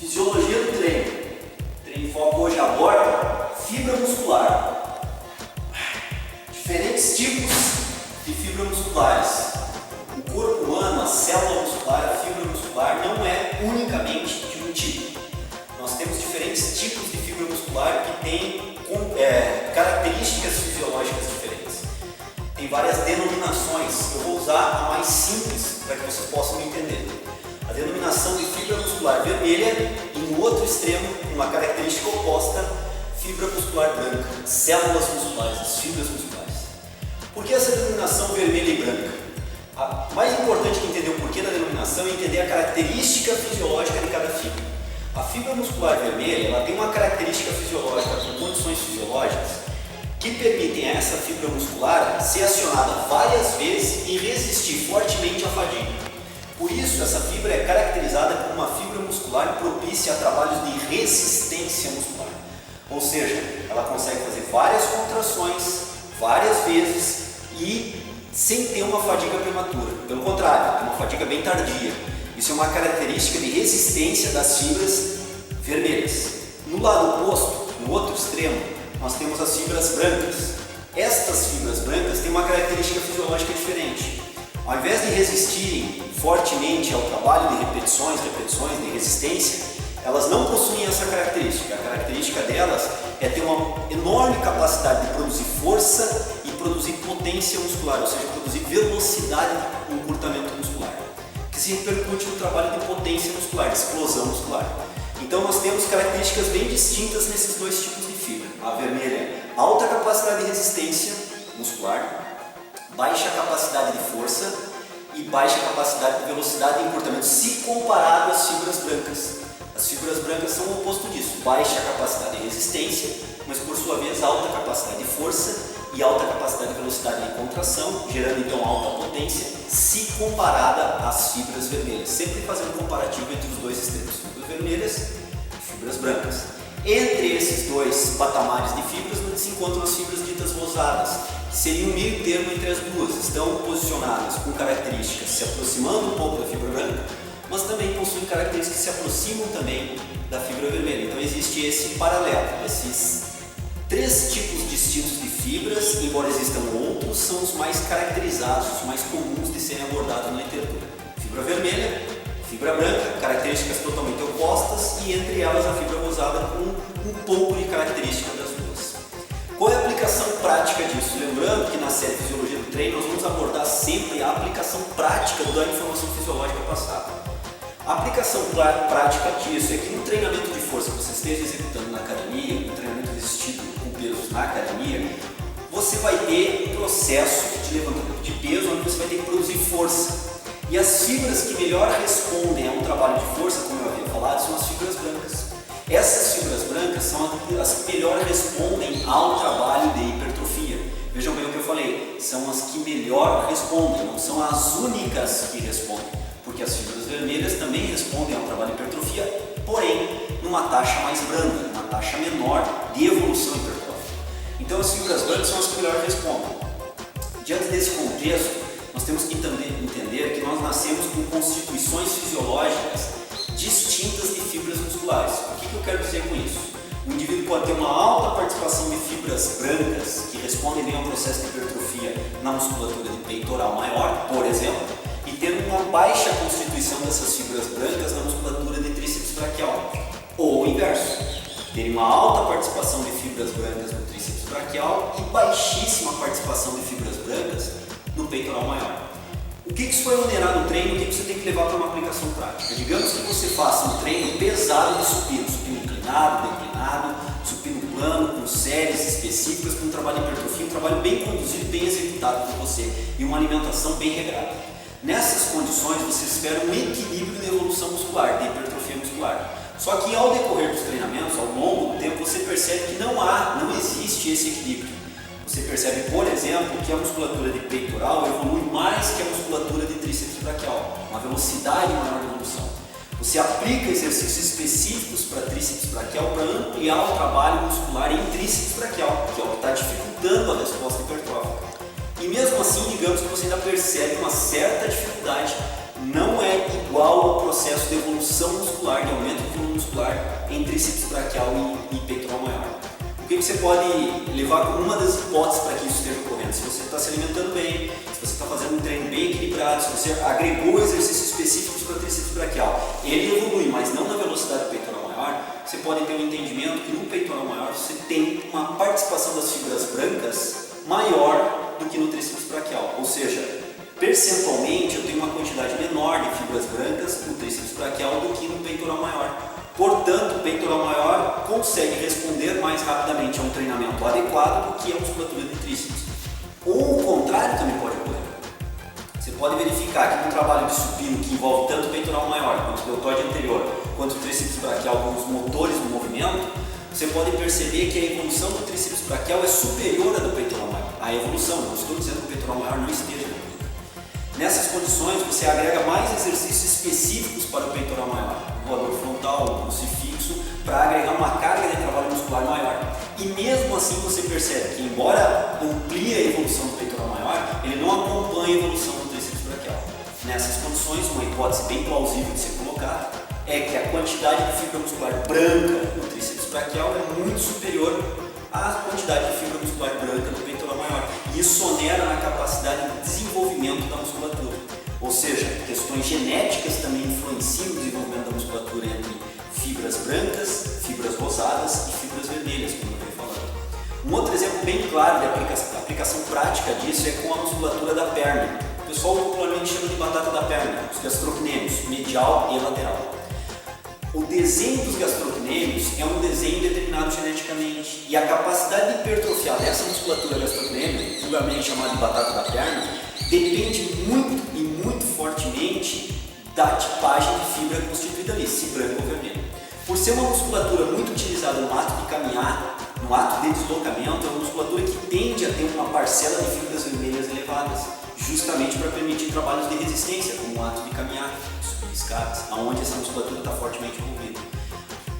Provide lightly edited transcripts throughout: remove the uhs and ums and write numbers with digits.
Fisiologia do treino. O treino em foco hoje aborda fibra muscular. Diferentes tipos de fibras musculares. O corpo humano, a célula muscular, a fibra muscular não é unicamente de um tipo. Nós temos diferentes tipos de fibra muscular que têm características fisiológicas diferentes. Tem várias denominações. Eu vou usar a mais simples para que vocês possam entender. A denominação de fibra muscular vermelha e no outro extremo, uma característica oposta, fibra muscular branca, células musculares, as fibras musculares. Por que essa denominação vermelha e branca? A mais importante que entender o porquê da denominação é entender a característica fisiológica de cada fibra. A fibra muscular vermelha ela tem uma característica fisiológica com condições fisiológicas que permitem a essa fibra muscular ser acionada várias vezes e resistir fortemente à fadiga. Por isso, essa fibra é caracterizada como uma fibra muscular propícia a trabalhos de resistência muscular. Ou seja, ela consegue fazer várias contrações, várias vezes e sem ter uma fadiga prematura. Pelo contrário, tem uma fadiga bem tardia. Isso é uma característica de resistência das fibras vermelhas. No lado oposto, no outro extremo, nós temos as fibras brancas. Estas fibras brancas têm uma característica fisiológica diferente. Ao invés de resistirem fortemente ao trabalho de repetições de resistência, elas não possuem essa característica. A característica delas é ter uma enorme capacidade de produzir força e produzir potência muscular, ou seja, produzir velocidade no encurtamento muscular, que se repercute no trabalho de potência muscular, de explosão muscular. Então nós temos características bem distintas nesses dois tipos de fibra. A vermelha, alta capacidade de resistência muscular, baixa capacidade de força e baixa capacidade de velocidade e encurtamento, se comparado às fibras brancas. As fibras brancas são o oposto disso, baixa capacidade de resistência, mas por sua vez alta capacidade de força e alta capacidade de velocidade de contração, gerando então alta potência, se comparada às fibras vermelhas, sempre fazendo um comparativo entre os dois extremos, fibras vermelhas e fibras brancas. Entre esses dois patamares de fibras se encontram as fibras ditas rosadas, que seriam um meio termo entre as duas, estão posicionadas com características se aproximando um pouco da fibra branca, mas também possuem características que se aproximam também da fibra vermelha. Então existe esse paralelo, esses três tipos distintos de fibras, embora existam outros, são os mais caracterizados, os mais comuns de serem abordados na literatura. Fibra vermelha, fibra branca, características totalmente opostas e entre elas a fibra rosada com um pouco de característica das duas. Qual é a aplicação prática disso? Lembrando que na série Fisiologia do Treino nós vamos abordar sempre a aplicação prática da informação fisiológica passada. A aplicação prática disso é que no treinamento de força que você esteja executando na academia, no treinamento resistido com pesos na academia, você vai ter um processo de levantamento de peso onde você vai ter que produzir força. E as fibras que melhor respondem a um trabalho de força, como eu havia falado, são as fibras brancas. Essas fibras brancas são as que melhor respondem ao trabalho de hipertrofia. Vejam bem o que eu falei, são as que melhor respondem, não são as únicas que respondem, porque as fibras vermelhas também respondem ao trabalho de hipertrofia, porém numa taxa mais branda, numa taxa menor de evolução hipertrófica. Então as fibras brancas são as que melhor respondem. Diante desse contexto, nós temos que entender que nós nascemos com constituições fisiológicas distintas de fibras musculares. O que eu quero dizer com isso? O indivíduo pode ter uma alta participação de fibras brancas que respondem bem ao processo de hipertrofia na musculatura de peitoral maior, por exemplo, e ter uma baixa constituição dessas fibras brancas na musculatura de tríceps braquial. Ou o inverso, ter uma alta participação de fibras brancas no tríceps braquial e baixíssima participação de fibras brancas no peitoral maior. O que isso vai onerar no treino? O que você tem que levar para uma aplicação prática? Digamos que você faça um treino pesado de supino inclinado, declinado, supino plano, com séries específicas, com um trabalho de hipertrofia, um trabalho bem conduzido, bem executado por você e uma alimentação bem regrada. Nessas condições você espera um equilíbrio de evolução muscular, de hipertrofia muscular. Só que ao decorrer dos treinamentos, ao longo do tempo, você percebe que não existe esse equilíbrio. Você percebe, por exemplo, que a musculatura de peitoral evolui mais que a musculatura de tríceps braquial, uma velocidade maior de evolução. Você aplica exercícios específicos para tríceps braquial para ampliar o trabalho muscular em tríceps braquial, que é o que está dificultando a resposta hipertrófica. E mesmo assim, digamos que você ainda percebe uma certa dificuldade, não é igual ao processo de evolução muscular, de aumento de volume muscular em tríceps braquial e peitoral maior. O que você pode levar como uma das hipóteses para que isso esteja ocorrendo? Se você está se alimentando bem, se você está fazendo um treino bem equilibrado, se você agregou exercícios específicos para tríceps braquial, ele evolui, mas não na velocidade do peitoral maior, você pode ter um entendimento que no peitoral maior você tem uma participação das fibras brancas maior do que no tríceps braquial, ou seja, percentualmente eu tenho uma quantidade menor de fibras brancas no tríceps braquial do que no peitoral maior. Portanto, o peitoral maior consegue responder mais rapidamente a um treinamento adequado do que a musculatura de tríceps. Ou o contrário também pode ocorrer. Você pode verificar que no trabalho de supino, que envolve tanto o peitoral maior quanto o deltoide anterior, quanto o tríceps braquial com os motores do movimento, você pode perceber que a evolução do tríceps braquial é superior à do peitoral maior. A evolução, não estou dizendo que o peitoral maior não esteja. Nessas condições, você agrega mais exercícios específicos para o peitoral maior, o voador frontal, o crucifixo, para agregar uma carga de trabalho muscular maior. E mesmo assim você percebe que, embora amplie a evolução do peitoral maior, ele não acompanha a evolução do tríceps braquial. Nessas condições, uma hipótese bem plausível de ser colocada é que a quantidade de fibra muscular branca no tríceps braquial é muito superior à quantidade de fibra muscular branca do peitoral maior. E isso onera na capacidade de desenvolvimento da musculatura. Ou seja, questões genéticas também influenciam o desenvolvimento da musculatura entre fibras brancas, fibras rosadas e fibras vermelhas, como eu venho falando. Um outro exemplo bem claro de aplicação prática disso é com a musculatura da perna. O pessoal popularmente chama de batata da perna, os gastrocnêmios, medial e lateral. O desenho dos gastrocnêmios é um desenho determinado geneticamente e a capacidade de hipertrofiar dessa musculatura gastrocnêmio, vulgarmente chamada de batata da perna, depende muito e muito fortemente da tipagem de fibra constituída ali, se branca ou vermelha. Por ser uma musculatura muito utilizada no ato de caminhar, no ato de deslocamento, é uma musculatura que tende a ter uma parcela de fibras vermelhas elevadas, justamente para permitir trabalhos de resistência, como o ato de caminhar, subir escadas, onde essa musculatura está fortemente envolvida.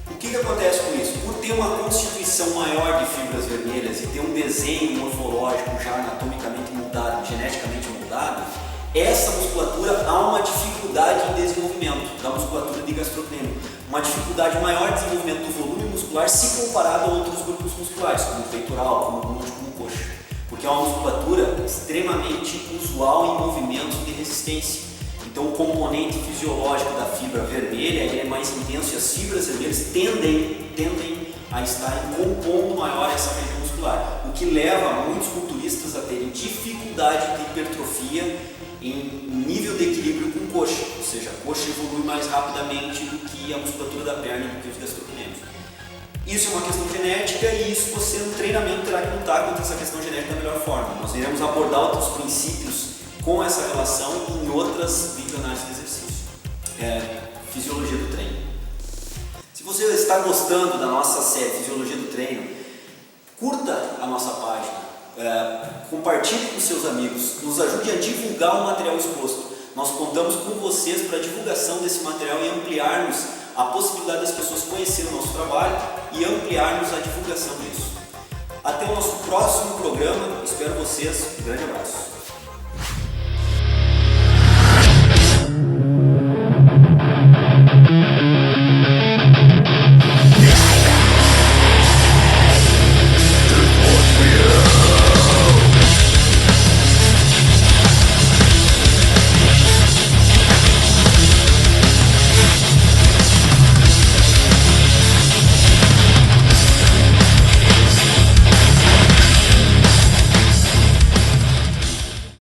O que acontece com isso? Por ter uma constituição maior de fibras vermelhas e ter um desenho morfológico já anatomicamente moldado, geneticamente moldado, essa musculatura há uma dificuldade em desenvolvimento da musculatura de gastrocnêmio, uma dificuldade maior de desenvolvimento do volume muscular se comparado a outros grupos musculares, como o peitoral, como o glúteo, como o coxa, porque é uma musculatura extremamente usual em movimentos de resistência. Então o componente fisiológico da fibra vermelha ele é mais intenso e as fibras vermelhas tendem a estar compondo maior essa região muscular, o que leva muitos culturistas a terem dificuldade de hipertrofia em nível de equilíbrio com coxa, ou seja, a coxa evolui mais rapidamente do que a musculatura da perna, do que os gastrocnêmios. Isso é uma questão genética e isso você no treinamento terá que lutar contra essa questão genética da melhor forma. Nós iremos abordar outros princípios com essa relação em outras videoanálises de exercício. Fisiologia do treino. Se você está gostando da nossa série Fisiologia do Treino, curta a nossa página. Compartilhe com seus amigos, nos ajude a divulgar o material exposto. Nós contamos com vocês para a divulgação desse material e ampliarmos a possibilidade das pessoas conhecerem o nosso trabalho e ampliarmos a divulgação disso. Até o nosso próximo programa, espero vocês, um grande abraço.